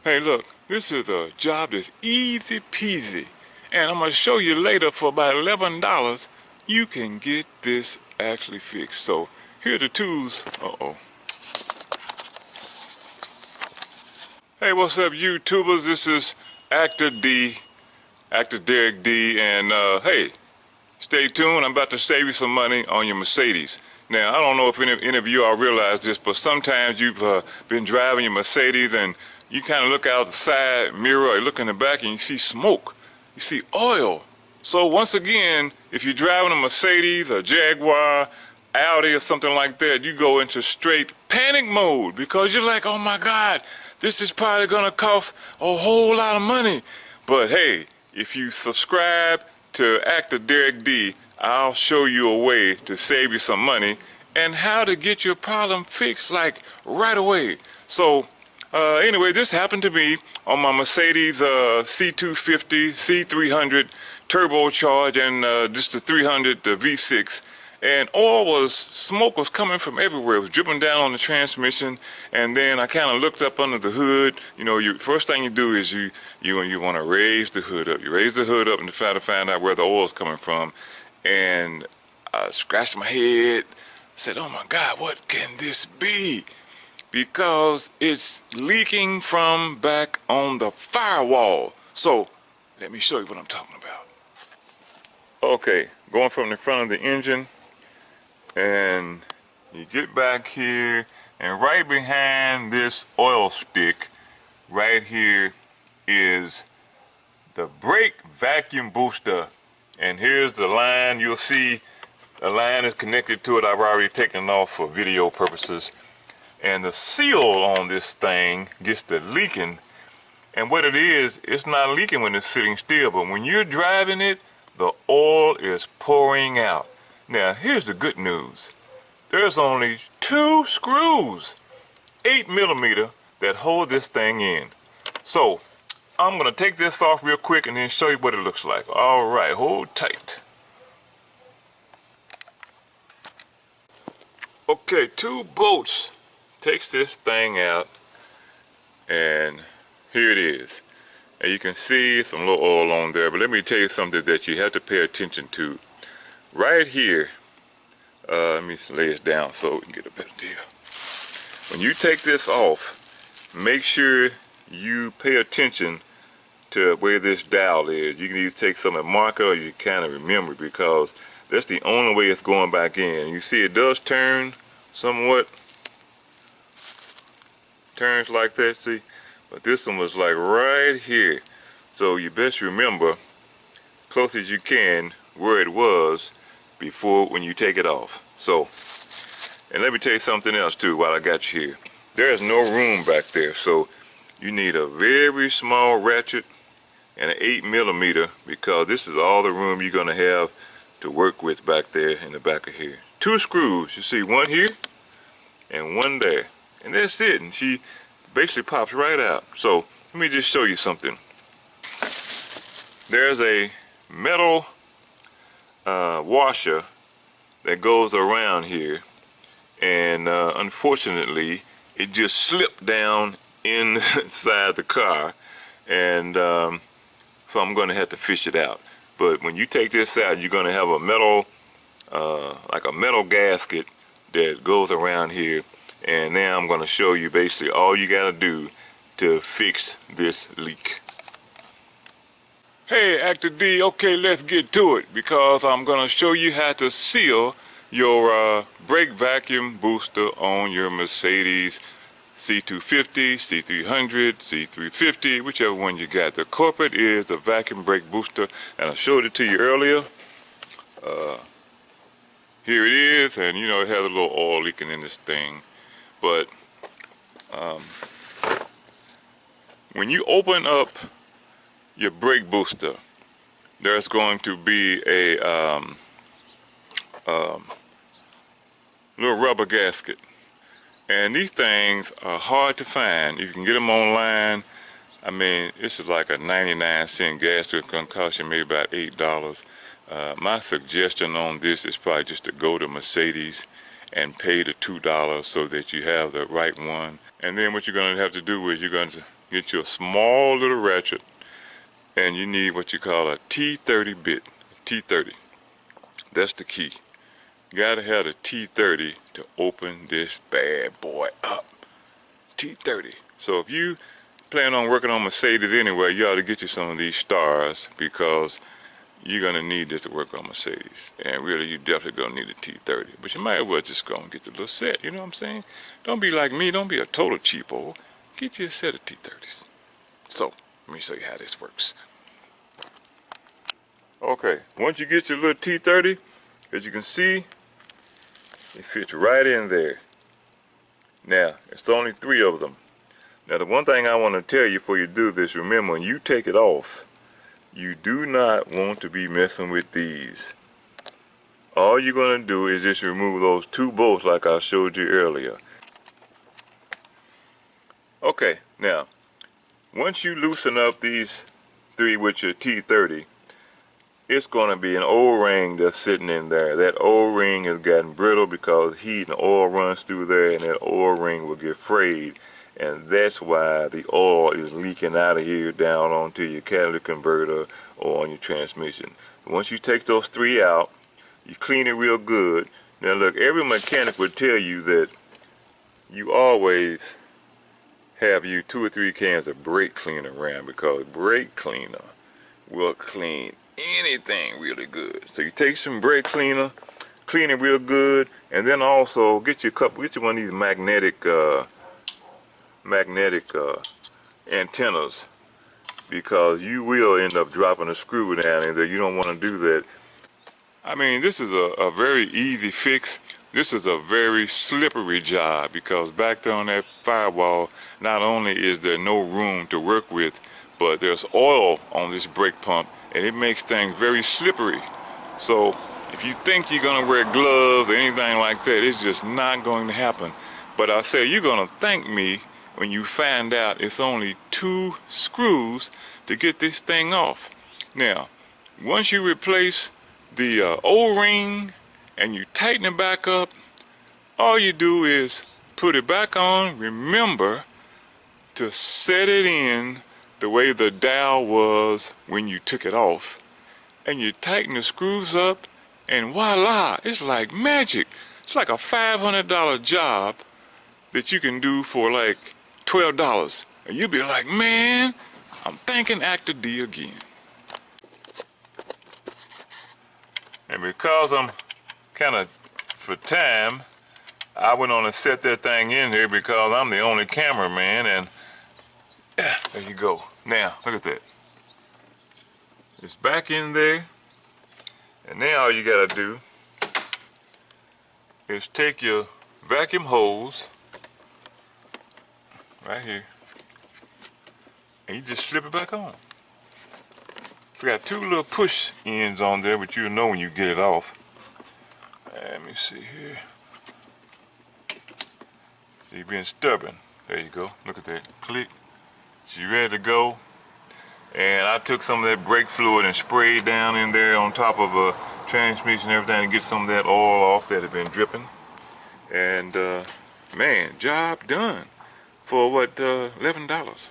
Hey look, this is a job that's easy peasy, and I'm going to show you later for about $11 you can get this actually fixed. So here are the tools. Hey, what's up YouTubers? This is Actor Derek D, and hey, stay tuned. I'm about to save you some money on your Mercedes. Now, I don't know if any of you all realize this, but sometimes you've been driving your Mercedes and you kind of look out the side mirror or you look in the back and you see smoke. You see oil. So once again, if you're driving a Mercedes, a Jaguar, Audi or something like that, you go into straight panic mode because you're like, oh my God, this is probably going to cost a whole lot of money. But hey, if you subscribe to Actor Derek D, I'll show you a way to save you some money and how to get your problem fixed like right away. So anyway, this happened to me on my Mercedes C250, C300 turbocharged, and just the 300, the V6. And smoke was coming from everywhere. It was dripping down on the transmission, and then I kind of looked up under the hood. You know, first thing you do is you want to raise the hood up. You raise the hood up and try to find out where the oil is coming from. And I scratched my head, said, oh my God, what can this be? Because it's leaking from back on the firewall. So let me show you what I'm talking about. Okay, going from the front of the engine, and you get back here, and right behind this oil stick right here is the brake vacuum booster. And here's the line. You'll see the line is connected to it. I've already taken it off for video purposes. And the seal on this thing gets to leaking. And what it is, it's not leaking when it's sitting still, but when you're driving it, the oil is pouring out. Now, here's the good news. There's only 2 screws, 8mm, that hold this thing in. So, I'm going to take this off real quick and then show you what it looks like. All right, hold tight. Okay, 2 bolts takes this thing out, and here it is. And you can see some little oil on there, but let me tell you something that you have to pay attention to. Right here, let me lay this down so we can get a better deal. When you take this off, make sure you pay attention to where this dial is. You can either take some marker or you kind of remember, because that's the only way it's going back in. You see it does turn somewhat, turns like that, see? But this one was like right here. So you best remember, close as you can, where it was before when you take it off. So, and let me tell you something else too while I got you here. There's no room back there, so you need a very small ratchet and an 8mm, because this is all the room you're gonna have to work with back there in the back of here. 2 screws, you see, one here and one there, and that's it. And she basically pops right out. So let me just show you something. There's a metal washer that goes around here, and unfortunately it just slipped down inside the car, and so I'm going to have to fish it out. But when you take this out, you're going to have a metal, like a metal gasket that goes around here. And now I'm going to show you basically all you got to do to fix this leak. Hey, Actor D, okay, let's get to it, because I'm going to show you how to seal your brake vacuum booster on your Mercedes C250, C300, C350, whichever one you got. The corporate is the vacuum brake booster, and I showed it to you earlier. Here it is, and you know it has a little oil leaking in this thing. But when you open up your brake booster, there's going to be a little rubber gasket. And these things are hard to find. You can get them online. I mean, this is like a 99-cent gasket. It's going to cost you maybe about $8. My suggestion on this is probably just to go to Mercedes and pay the $2 so that you have the right one. And then what you're going to have to do is you're going to get you a small little ratchet, and you need what you call a T30 bit. T30. That's the key. You gotta have the T30 to open this bad boy up. T30. So if you plan on working on Mercedes anyway, you ought to get you some of these stars, because you're gonna need this to work on Mercedes. And really, you definitely gonna need a T30. But you might as well just go and get the little set. You know what I'm saying? Don't be like me. Don't be a total cheapo. Get you a set of T30s. So let me show you how this works. Okay, once you get your little T30, as you can see, it fits right in there. Now, it's only 3 of them. Now, the one thing I want to tell you before you do this, remember, when you take it off, you do not want to be messing with these. All you're going to do is just remove those 2 bolts like I showed you earlier. Okay, now, once you loosen up these 3 with your T30, it's going to be an O-ring that's sitting in there. That O-ring has gotten brittle because heat and oil runs through there, and that O-ring will get frayed, and that's why the oil is leaking out of here down onto your catalytic converter or on your transmission. Once you take those 3 out, you clean it real good. Now look, every mechanic would tell you that you always have you 2 or 3 cans of brake cleaner around, because brake cleaner will clean anything really good. So you take some brake cleaner, clean it real good, and then also get you one of these magnetic antennas, because you will end up dropping a screw down in there. You don't want to do that. I mean, this is a very easy fix. This is a very slippery job, because back there on that firewall, not only is there no room to work with, but there's oil on this brake pump, and it makes things very slippery. So if you think you're gonna wear gloves or anything like that, it's just not going to happen. But I say, you're gonna thank me when you find out it's only 2 screws to get this thing off. Now, once you replace the O-ring and you tighten it back up, all you do is put it back on. Remember to set it in the way the dial was when you took it off, and you tighten the screws up, and voila, it's like magic. It's like a $500 job that you can do for like $12, and you'll be like, man, I'm thanking Actor D again. And because I'm kind of for time, I went on and set that thing in here, because I'm the only cameraman, and there you go. Now, look at that. It's back in there. And now all you gotta do is take your vacuum hose right here, and you just slip it back on. It's got 2 little push ends on there, but you'll know when you get it off. Let me see here. See, being stubborn. There you go. Look at that. Click. So you ready to go? And I took some of that brake fluid and sprayed down in there on top of a transmission and everything to get some of that oil off that had been dripping. And man, job done for what, $11.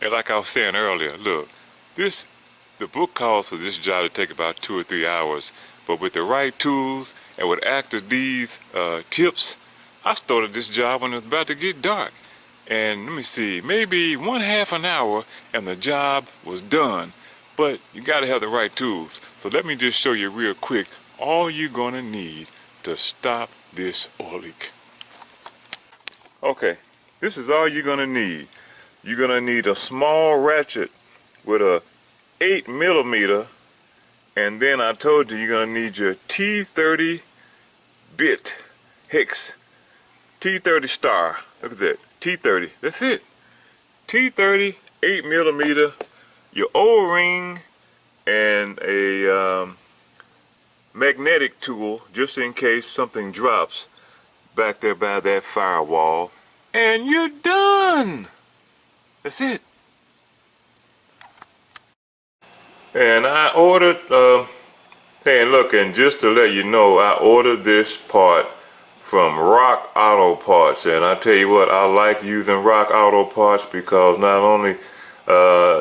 And like I was saying earlier, look, the book calls for this job to take about 2 or 3 hours, but with the right tools and with Actor D's tips, I started this job when it was about to get dark. And let me see, maybe 1/2 an hour and the job was done. But you gotta have the right tools. So let me just show you real quick all you're gonna need to stop this oil leak. Okay, this is all you're gonna need. You're gonna need a small ratchet with a 8mm, and then I told you you're gonna need your T30 bit hex, T30 star. Look at that. T30, that's it. T30, 8mm, your O-ring, and a magnetic tool just in case something drops back there by that firewall. And you're done. That's it. And I ordered, hey, look, and just to let you know, I ordered this part from Rock Auto Parts. And I tell you what, I like using Rock Auto Parts because not only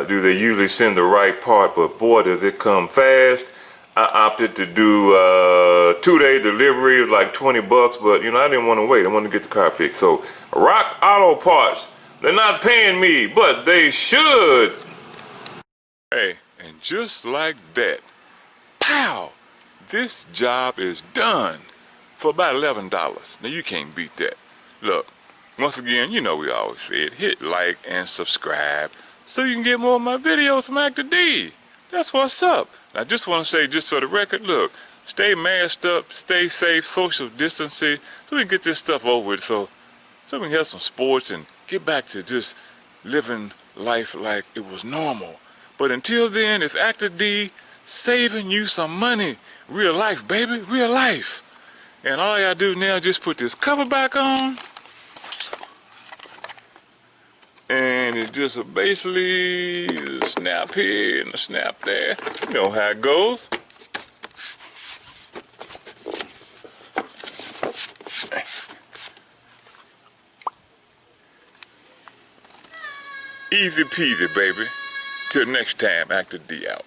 do they usually send the right part, but boy, does it come fast. I opted to do 2-day delivery. It was like 20 bucks, but you know, I didn't want to wait. I wanted to get the car fixed. So Rock Auto Parts, they're not paying me, but they should. Hey, and just like that, pow, this job is done for about $11. Now you can't beat that. Look, once again, you know we always say it, hit like and subscribe so you can get more of my videos from Actor D. That's what's up. I just want to say, just for the record, look, stay masked up, stay safe, social distancing, so we can get this stuff over with, so we can have some sports and get back to just living life like it was normal. But until then, it's Actor D saving you some money. Real life, baby, real life. And all I gotta do now is just put this cover back on. And it just basically snap here and a snap there. You know how it goes. Easy peasy, baby. Till next time, Actor D out.